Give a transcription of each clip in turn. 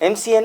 MCN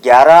11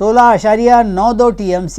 16.92 TMC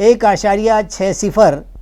1.60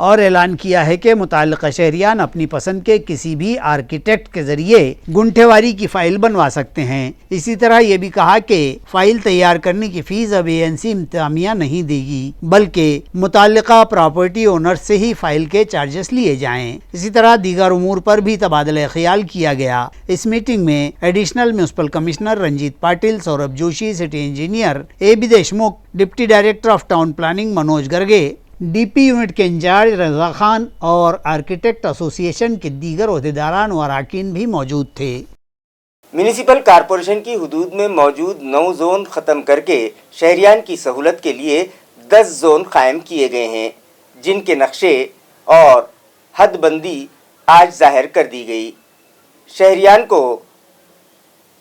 اور اعلان کیا ہے کہ متعلقہ شہریان اپنی پسند کے کسی بھی آرکیٹیکٹ کے ذریعے گنٹھےواری کی فائل بنوا سکتے ہیں۔ اسی طرح یہ بھی کہا کہ فائل تیار کرنے کی فیس اب ANC انتظامیہ نہیں دے گی، بلکہ متعلقہ پراپرٹی اونر سے ہی فائل کے چارجز لیے جائیں۔ اسی طرح دیگر امور پر بھی تبادلہ خیال کیا گیا۔ اس میٹنگ میں additional municipal commissioner Ranjit Patil, Saurabh Joshi, city engineer AB Deshmukh, deputy director of town planning Manoj Garge, DP unit کے انچارج رضا خان اور آرکیٹیکٹ ایسوسی ایشن کے دیگر عہدیداران و اراکین بھی موجود تھے۔ میونسپل کارپوریشن کی حدود میں موجود 9 زون ختم کر کے شہریان کی سہولت کے لیے 10 زون قائم کیے گئے ہیں، جن کے نقشے اور حد بندی آج ظاہر کر دی گئی۔ شہریان کو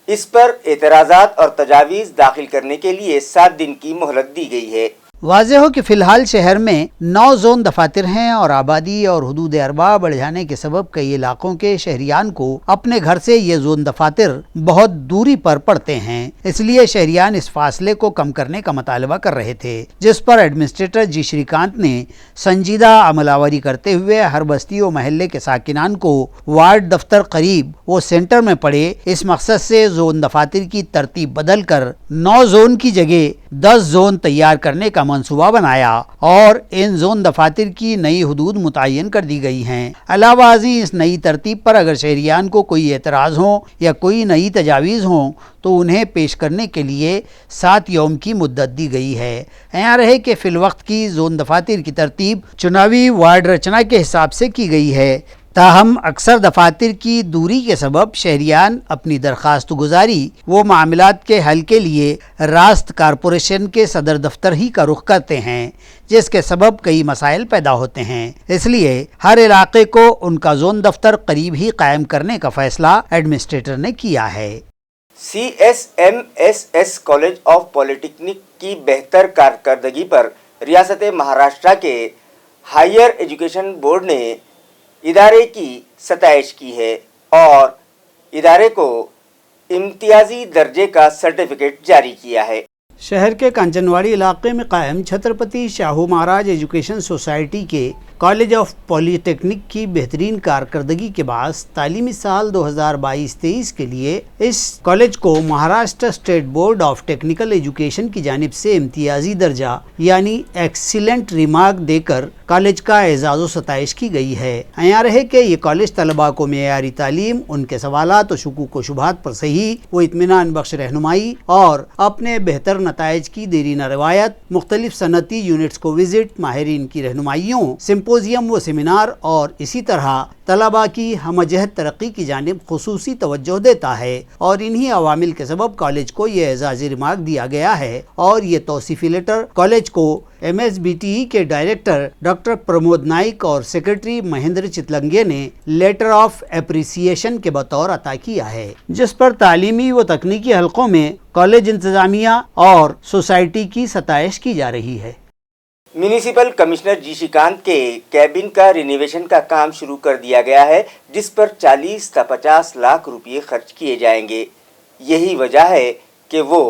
اس پر اعتراضات اور تجاویز داخل کرنے کے لیے 7 دن کی مہلت دی گئی ہے۔ واضح ہو کہ فی الحال شہر میں 9 زون دفاتر ہیں اور آبادی اور حدود اربا بڑھ جانے کے سبب کئی علاقوں کے شہریان کو اپنے گھر سے یہ زون دفاتر بہت دوری پر پڑتے ہیں۔ اس لیے شہریان اس فاصلے کو کم کرنے کا مطالبہ کر رہے تھے، جس پر ایڈمنسٹریٹر جی شری کانت نے سنجیدہ عمل آوری کرتے ہوئے ہر بستی و محلے کے ساکنان کو وارڈ دفتر قریب وہ سینٹر میں پڑے، اس مقصد سے زون دفاتر کی ترتیب بدل کر 9 زون کی جگہ 10 زون تیار کرنے کا منصوبہ بنایا اور ان زون دفاتر کی نئی حدود متعین کر دی گئی ہیں۔ علاوہ ازیں اس نئی ترتیب پر اگر شہریان کو کوئی اعتراض ہوں یا کوئی نئی تجاویز ہوں تو انہیں پیش کرنے کے لیے 7 یوم کی مدت دی گئی ہے۔ یہاں رہے کہ فی الوقت کی زون دفاتر کی ترتیب چناوی وارڈ رچنا کے حساب سے کی گئی ہے، تاہم اکثر دفاتر کی دوری کے سبب شہریان اپنی درخواست گزاری وہ معاملات کے حل کے لیے راست کارپوریشن کے صدر دفتر ہی کا رخ کرتے ہیں، جس کے سبب کئی مسائل پیدا ہوتے ہیں۔ اس لیے ہر علاقے کو ان کا زون دفتر قریب ہی قائم کرنے کا فیصلہ ایڈمنسٹریٹر نے کیا ہے۔ CSMSS کالج آف پولیٹیکنک کی بہتر کارکردگی پر ریاست مہاراشٹرا کے ہائر ایجوکیشن بورڈ نے ادارے کی ستائش کی ہے اور ادارے کو امتیازی درجے کا سرٹیفکیٹ جاری کیا ہے۔ شہر کے کانچنواڑی علاقے میں قائم چھترپتی شاہو مہاراج ایجوکیشن سوسائٹی کے کالج آف پولی ٹیکنک کی بہترین کارکردگی کے باعث تعلیمی سال 2022-23 کے لیے اس کالج کو Maharashtra state board of technical education کی جانب سے امتیازی درجہ یعنی ایکسیلنٹ ریمارک دے کر کالج کا اعزاز و ستائش کی گئی ہے۔ یہاں رہے کہ یہ کالج طلباء کو معیاری تعلیم، ان کے سوالات و شکوک و شبہات پر صحیح و اطمینان بخش رہنمائی اور اپنے بہتر نتائج کی دیرینہ روایت، مختلف صنعتی یونٹس کو وزٹ، ماہرین کی رہنمائیوں، سمپوزیم و سیمینار اور اسی طرح طلباء کی ہم جہت ترقی کی جانب خصوصی توجہ دیتا ہے، اور انہی عوامل کے سبب کالج کو یہ اعزازی ریمارک دیا گیا ہے۔ اور یہ توصیفی لیٹر کالج کو MSBTE کے ڈائریکٹر ڈاکٹر پرمود نائک اور سیکرٹری مہندر چتلنگے نے لیٹر آف اپریسیشن کے بطور عطا کیا ہے، جس پر تعلیمی و تکنیکی حلقوں میں کالج انتظامیہ اور سوسائٹی کی ستائش کی جا رہی ہے۔ میونسپل کمشنر جی شریکانت کے کیبن کا رینوویشن کا کام شروع کر دیا گیا ہے، جس پر 40 تا 50 لاکھ روپے خرچ کیے جائیں گے۔ یہی وجہ ہے کہ وہ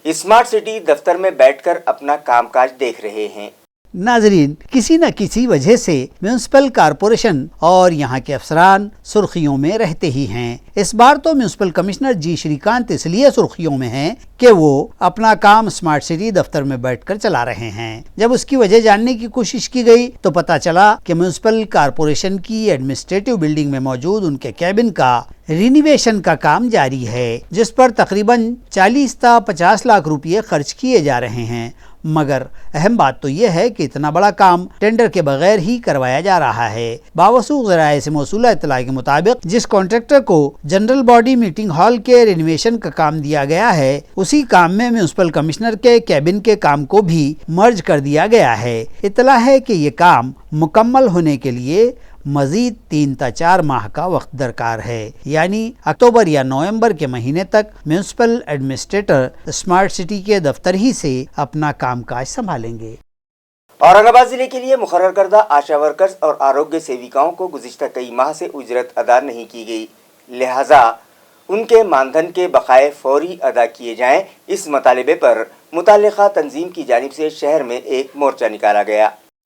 اسمارٹ سٹی دفتر میں بیٹھ کر اپنا کام کاج دیکھ رہے ہیں۔ ناظرین، کسی نہ کسی وجہ سے میونسپل کارپوریشن اور یہاں کے افسران سرخیوں میں رہتے ہی ہیں۔ اس بار تو میونسپل کمشنر جی شریکانت اس لیے سرخیوں میں ہیں کہ وہ اپنا کام اسمارٹ سٹی دفتر میں بیٹھ کر چلا رہے ہیں۔ جب اس کی وجہ جاننے کی کوشش کی گئی تو پتہ چلا کہ میونسپل کارپوریشن کی ایڈمنسٹریٹو بلڈنگ میں موجود ان کے کیبن کا رینوویشن کا کام جاری ہے، جس پر تقریباً 40 تا 50 لاکھ روپے خرچ کیے جا رہے ہیں۔ مگر اہم بات تو یہ ہے کہ اتنا بڑا کام ٹینڈر کے بغیر ہی کروایا جا رہا ہے۔ باوثوق ذرائع سے موصولہ اطلاع کے مطابق جس کانٹریکٹر کو جنرل باڈی میٹنگ ہال کے رینوویشن کا کام دیا گیا ہے، اسی کام میں میونسپل کمشنر کے کیبن کے کام کو بھی مرج کر دیا گیا ہے۔ اطلاع ہے کہ یہ کام مکمل ہونے کے لیے مزید 3 تا 4 ماہ کا وقت درکار ہے، یعنی اکتوبر یا نومبر کے مہینے تک میونسپل ایڈمنسٹریٹر اسمارٹ سٹی کے دفتر ہی سے اپنا کام کاج سنبھالیں گے۔ اورنگ آباد ضلع کے لیے مقرر کردہ آشا ورکرز اور آروگیہ سیوکاؤں کو گزشتہ کئی ماہ سے اجرت ادا نہیں کی گئی، لہذا ان کے ماندھن کے بقائے فوری ادا کیے جائیں۔ اس مطالبے پر متعلقہ تنظیم کی جانب سے شہر میں ایک مورچہ نکالا گیا۔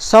100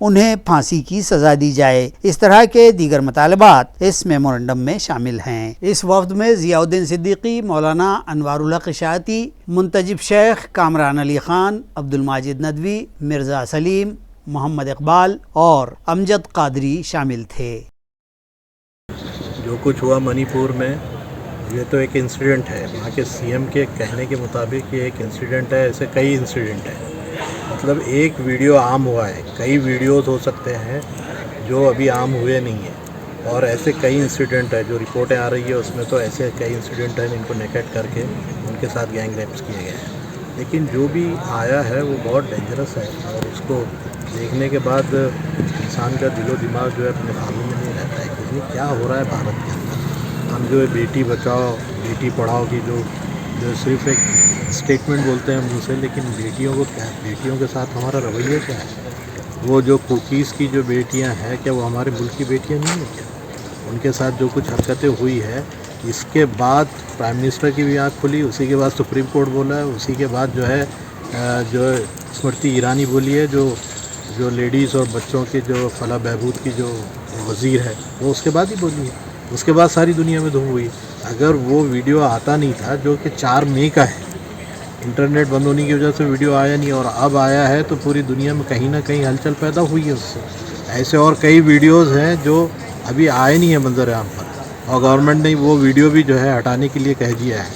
انہیں پھانسی کی سزا دی جائے۔ اس طرح کے دیگر مطالبات اس میمورنڈم میں شامل ہیں۔ اس وفد میں ضیاء الدین صدیقی، مولانا انوار الحق اشاعتی، منتجب شیخ، کامران علی خان، عبدالماجد ندوی، مرزا سلیم، محمد اقبال اور امجد قادری شامل تھے۔ جو کچھ ہوا منی پور میں یہ تو ایک انسیڈنٹ ہے، وہاں کے سی ایم کے کہنے کے مطابق یہ ایک انسیڈنٹ ہے، ایسے کئی انسیڈنٹ ہیں۔ مطلب ایک ویڈیو عام ہوا ہے، کئی ویڈیوز ہو سکتے ہیں جو ابھی عام ہوئے نہیں ہیں، اور ایسے کئی انسیڈنٹ ہیں جو رپورٹیں آ رہی ہے اس میں تو ایسے کئی انسیڈنٹ ہیں جن کو نیگیٹ کر کے ان کے ساتھ گینگ ریپس کیے گئے ہیں۔ لیکن جو بھی آیا ہے وہ بہت ڈینجرس ہے، اور اس کو دیکھنے کے بعد انسان کا دل و دماغ جو ہے اپنے قابو میں نہیں رہتا ہے کہ یہ کیا ہو رہا ہے بھارت کے اندر۔ ہم جو ہے بیٹی بچاؤ بیٹی پڑھاؤ کی جو صرف ایک اسٹیٹمنٹ بولتے ہیں منہ سے، لیکن بیٹیوں کو کیا، بیٹیوں کے ساتھ ہمارا رویہ کیا ہے؟ وہ جو کوکیز کی جو بیٹیاں ہیں کیا وہ ہمارے ملک کی بیٹیاں نہیں ہیں کیا؟ ان کے ساتھ جو کچھ حرکتیں ہوئی ہے، اس کے بعد پرائم منسٹر کی بھی آنکھ کھلی، اسی کے بعد سپریم کورٹ بولا ہے، اسی کے بعد جو ہے اسمرتی ایرانی بولی ہے جو لیڈیز اور بچوں کے جو فلاح بہبود کی جو وزیر ہے وہ اس کے بعد ہی بولی ہے۔ اس کے بعد ساری دنیا میں دھوم ہوئی۔ اگر وہ ویڈیو آتا نہیں تھا جو کہ 4 مئی کا ہے، انٹرنیٹ بند ہونے کی وجہ سے ویڈیو آیا نہیں اور اب آیا ہے، تو پوری دنیا میں کہیں نہ کہیں ہلچل پیدا ہوئی ہے اس سے۔ ایسے اور کئی ویڈیوز ہیں جو ابھی آئے نہیں ہیں منظر عام پر، اور گورنمنٹ نے وہ ویڈیو بھی جو ہے ہٹانے کے لیے کہہ دیا ہے۔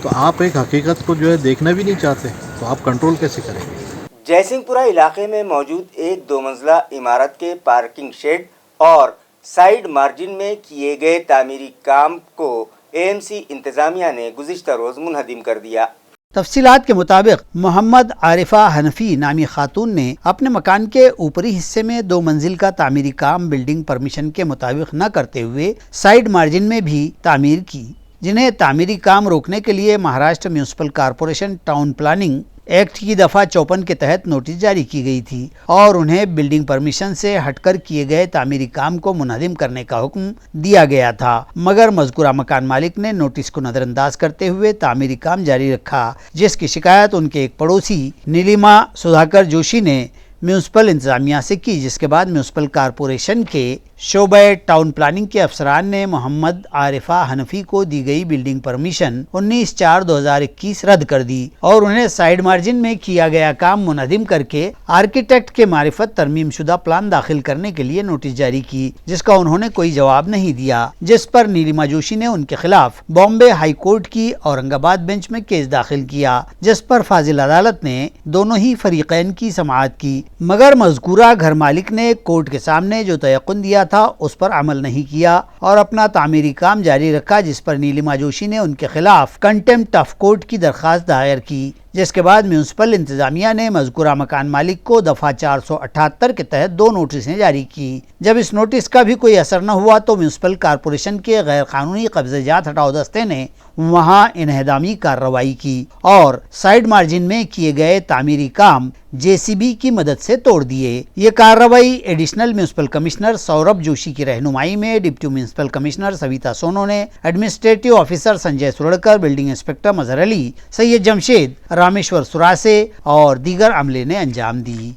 تو آپ ایک حقیقت کو جو ہے دیکھنا بھی نہیں چاہتے، تو آپ کنٹرول کیسے کریں گے؟ جے سنگھ پورہ علاقے میں موجود ایک 2 منزلہ عمارت کے پارکنگ شیڈ اور سائیڈ مارجن میں کیے گئے تعمیری کام کو اے ایم سی انتظامیہ نے گزشتہ روز منہدم کر دیا۔ تفصیلات کے مطابق محمد عارفہ حنفی نامی خاتون نے اپنے مکان کے اوپری حصے میں 2 منزل کا تعمیری کام بلڈنگ پرمیشن کے مطابق نہ کرتے ہوئے سائیڈ مارجن میں بھی تعمیر کی، جنہیں تعمیری کام روکنے کے لیے Maharashtra municipal corporation town planning act کی دفعہ 54 کے تحت نوٹس جاری کی گئی تھی، اور انہیں بلڈنگ پرمیشن سے ہٹ کر کیے گئے تعمیری کام کو منہدم کرنے کا حکم دیا گیا تھا، مگر مذکورہ مکان مالک نے نوٹس کو نظر انداز کرتے ہوئے تعمیری کام جاری رکھا، جس کی شکایت ان کے ایک پڑوسی نیلیما سدھاکر جوشی نے میونسپل انتظامیہ سے کی، جس کے بعد میونسپل کارپوریشن کے شعبہ ٹاؤن پلاننگ کے افسران نے محمد عارفہ حنفی کو دی گئی بلڈنگ پرمیشن 19/4/2021 رد کر دی اور انہیں سائیڈ مارجن میں کیا گیا کام منہدم کر کے آرکیٹیکٹ کے معرفت ترمیم شدہ پلان داخل کرنے کے لیے نوٹس جاری کی، جس کا انہوں نے کوئی جواب نہیں دیا، جس پر نیلیما جوشی نے ان کے خلاف بامبے ہائی کورٹ کی اورنگ آباد بینچ میں کیس داخل کیا، جس پر فاضل عدالت نے دونوں ہی فریقین کی سماعت کی، مگر مذکورہ گھر مالک نے کورٹ کے سامنے جو تیقن دیا تھا اس پر عمل نہیں کیا اور اپنا تعمیری کام جاری رکھا، جس پر نیلیما جوشی نے ان کے خلاف کنٹمپٹ آف کورٹ کی درخواست دائر کی، جس کے بعد میونسپل انتظامیہ نے مذکورہ مکان مالک کو دفعہ 478 کے تحت 2 نوٹسیں جاری کی۔ جب اس نوٹس کا بھی کوئی اثر نہ ہوا تو میونسپل کارپوریشن کے غیر قانونی قبضہ جات ہٹاؤ دستے نے وہاں انہدامی کارروائی کی اور سائیڈ مارجن میں کیے گئے تعمیری کام JCB کی مدد سے توڑ دیے۔ یہ کارروائی additional municipal commissioner Saurabh Joshi کی رہنمائی میں deputy municipal commissioner Savita Sonu نے، administrative officer Sanjay Surodkar, building inspector Mazhar Ali, Syed Jamshed, Rameshwar Sarase اور دیگر عملے نے انجام دی۔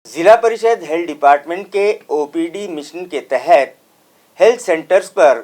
ضلع پریشد ہیلتھ ڈپارٹمنٹ کے OPD مشن کے تحت ہیلتھ سینٹرز پر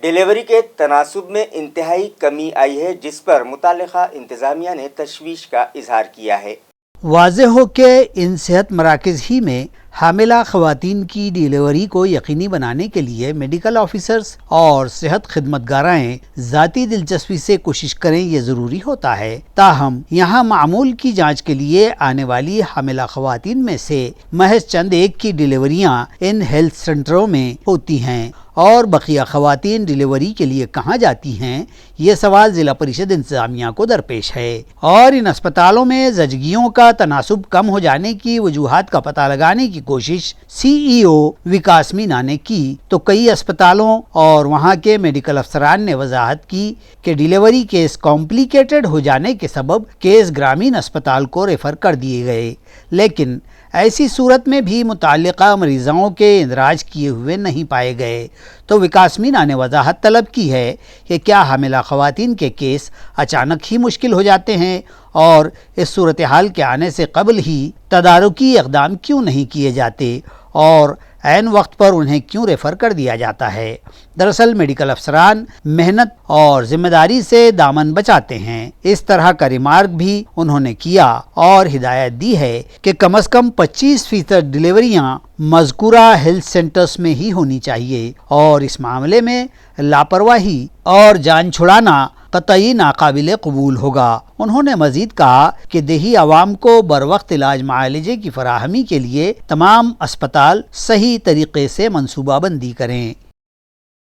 ڈیلیوری کے تناسب میں انتہائی کمی آئی ہے، جس پر متعلقہ انتظامیہ نے تشویش کا اظہار کیا ہے۔ واضح ہو کہ ان صحت مراکز ہی میں حاملہ خواتین کی ڈیلیوری کو یقینی بنانے کے لیے میڈیکل آفیسرز اور صحت خدمتگارائیں ذاتی دلچسپی سے کوشش کریں، یہ ضروری ہوتا ہے، تاہم یہاں معمول کی جانچ کے لیے آنے والی حاملہ خواتین میں سے محض چند ایک کی ڈیلیوریاں ان ہیلتھ سینٹروں میں ہوتی ہیں اور بقیہ خواتین ڈیلیوری کے لیے کہاں جاتی ہیں، یہ سوال ضلع پریشد انتظامیہ کو درپیش ہے، اور ان اسپتالوں میں زچگیوں کا تناسب کم ہو جانے کی وجوہات کا پتہ لگانے کی کوشش CEO وکاس مینا نے کی تو کئی اسپتالوں اور وہاں کے میڈیکل افسران نے وضاحت کی کہ ڈیلیوری کیس کمپلیکیٹڈ ہو جانے کے سبب کیس گرامین اسپتال کو ریفر کر دیے گئے، لیکن ایسی صورت میں بھی متعلقہ مریضوں کے اندراج کیے ہوئے نہیں پائے گئے تو وکاس مینا نے وضاحت طلب کی ہے کہ کیا حاملہ خواتین کے کیس اچانک ہی مشکل ہو جاتے ہیں اور اس صورتحال کے آنے سے قبل ہی تدارکی اقدام کیوں نہیں کیے جاتے اور عین وقت پر انہیں کیوں ریفر کر دیا جاتا ہے۔ دراصل میڈیکل افسران محنت اور ذمہ داری سے دامن بچاتے ہیں۔ اس طرح کا ریمارک بھی انہوں نے کیا اور ہدایت دی ہے کہ کم از کم 25% ڈیلیوریاں مذکورہ ہیلتھ سینٹرز میں ہی ہونی چاہیے اور اس معاملے میں لاپرواہی اور جان چھڑانا قطعی ناقابل قبول ہوگا۔ انہوں نے مزید کہا کہ دیہی عوام کو بروقت علاج معالجے کی فراہمی کے لیے تمام اسپتال صحیح طریقے سے منصوبہ بندی کریں۔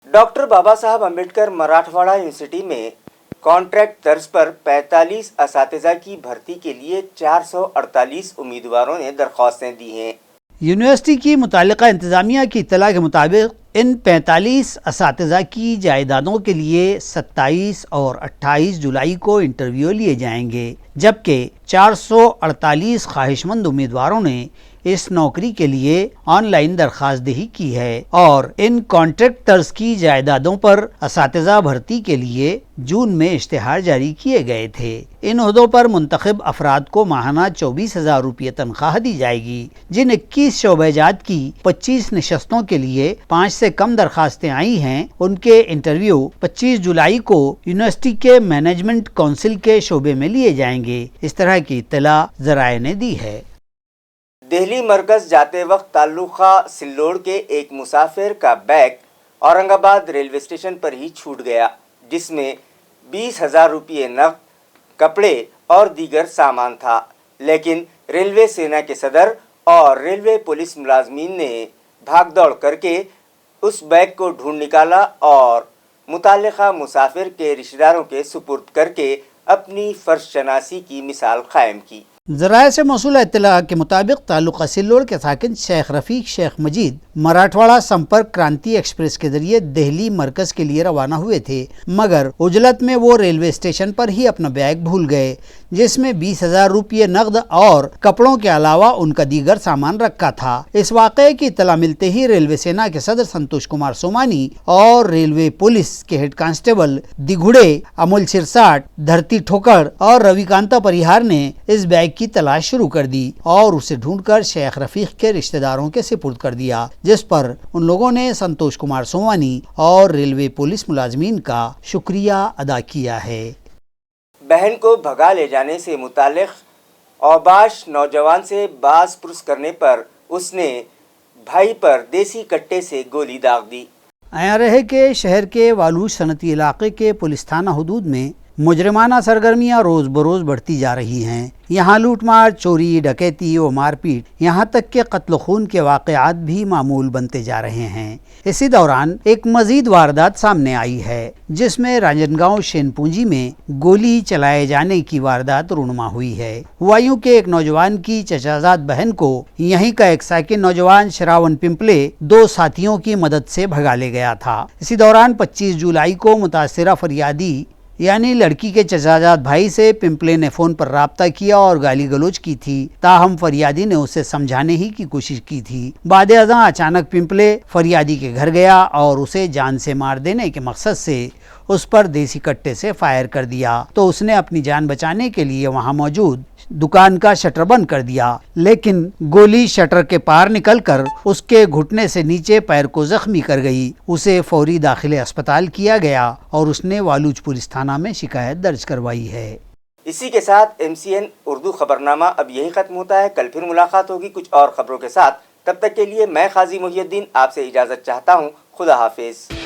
ڈاکٹر بابا صاحب امبیڈکر مراٹھواڑہ یونیورسٹی میں کانٹریکٹ طرز پر 45 اساتذہ کی بھرتی کے لیے 448 امیدواروں نے درخواستیں دی ہیں۔ یونیورسٹی کی متعلقہ انتظامیہ کی اطلاع کے مطابق ان 45 اساتذہ کی جائیدادوں کے لیے 27 اور 28 جولائی کو انٹرویو لیے جائیں گے، جبکہ 448 خواہش مند امیدواروں نے اس نوکری کے لیے آن لائن درخواست دہی کی ہے اور ان کانٹریکٹ طرز کی جائیدادوں پر اساتذہ بھرتی کے لیے جون میں اشتہار جاری کیے گئے تھے۔ ان عہدوں پر منتخب افراد کو ماہانہ 24,000 روپے تنخواہ دی جائے گی۔ جن 21 شعبہ جات کی 25 نشستوں کے لیے 5 سے کم درخواستیں آئی ہیں، ان کے انٹرویو 25 جولائی کو یونیورسٹی کے مینجمنٹ کونسل کے شعبے میں لیے جائیں گے۔ اس طرح کی اطلاع ذرائع نے دی ہے۔ دہلی مرکز جاتے وقت تعلقہ سلوڑ کے ایک مسافر کا بیگ اورنگ آباد ریلوے اسٹیشن پر ہی چھوٹ گیا، جس میں 20,000 روپے نقد، کپڑے اور دیگر سامان تھا، لیکن ریلوے سینا کے صدر اور ریلوے پولیس ملازمین نے بھاگ دوڑ کر کے اس بیگ کو ڈھونڈ نکالا اور متعلقہ مسافر کے رشتہ داروں کے سپرد کر کے اپنی فرض شناسی کی مثال قائم کی۔ ذرائع سے موصول اطلاع کے مطابق تعلقہ سلوڑ کے ساکن شیخ رفیق شیخ مجید مراٹھواڑہ سمپرک کرانتی ایکسپریس کے ذریعے دہلی مرکز کے لیے روانہ ہوئے تھے، مگر عجلت میں وہ ریلوے اسٹیشن پر ہی اپنا بیگ بھول گئے، جس میں 20,000 روپے نقد اور کپڑوں کے علاوہ ان کا دیگر سامان رکھا تھا۔ اس واقعے کی اطلاع ملتے ہی ریلوے سینا کے صدر سنتوش کمار سومانی اور ریلوے پولیس کے ہیڈ کانسٹیبل دیگھڑے امول سرساٹ، دھرتی ٹھوکر اور روی کانتا پریہار نے اس بیگ کی تلاش شروع کر دی اور اسے ڈھونڈ کر شیخ رفیق کے رشتہ داروں کے سپرد کر دیا، جس پر ان لوگوں نے سنتوش کمار سومانی اور ریلوے پولیس ملازمین کا شکریہ ادا کیا ہے۔ بہن کو بھگا لے جانے سے متعلق اوباش نوجوان سے باز پرس کرنے پر اس نے بھائی پر دیسی کٹے سے گولی داغ دی۔ عیاں رہے کہ شہر کے والوش صنعتی علاقے کے پولیس تھانہ حدود میں مجرمانہ سرگرمیاں روز بروز بڑھتی جا رہی ہیں۔ یہاں لوٹ مار، چوری، ڈکیتی و مار پیٹ، یہاں تک کہ قتل و خون کے واقعات بھی معمول بنتے جا رہے ہیں۔ اسی دوران ایک مزید واردات سامنے آئی ہے، جس میں رانجنگاؤں شین پونجی میں گولی چلائے جانے کی واردات رونما ہوئی ہے۔ ہوا یوں کہ ایک نوجوان کی چچازاد بہن کو یہیں کا ایک ساکن نوجوان شراون پمپلے 2 ساتھیوں کی مدد سے بھگا لے گیا تھا۔ اسی دوران 25 جولائی کو متاثرہ فریادی یعنی لڑکی کے چچازاد بھائی سے پمپلے نے فون پر رابطہ کیا اور گالی گلوچ کی تھی، تاہم فریادی نے اسے سمجھانے ہی کی کوشش کی تھی۔ بعد ازاں اچانک پمپلے فریادی کے گھر گیا اور اسے جان سے مار دینے کے مقصد سے اس پر دیسی کٹے سے فائر کر دیا، تو اس نے اپنی جان بچانے کے لیے وہاں موجود دکان کا شٹر بند کر دیا، لیکن گولی شٹر کے پار نکل کر اس کے گھٹنے سے نیچے پیر کو زخمی کر گئی۔ اسے فوری داخل اسپتال کیا گیا اور اس نے والوچ پولیس تھانہ میں شکایت درج کروائی ہے۔ اسی کے ساتھ MCN اردو خبرنامہ اب یہی ختم ہوتا ہے۔ کل پھر ملاقات ہوگی کچھ اور خبروں کے ساتھ، تب تک کے لیے میں قاضی محی الدین آپ سے اجازت چاہتا ہوں۔ خدا حافظ۔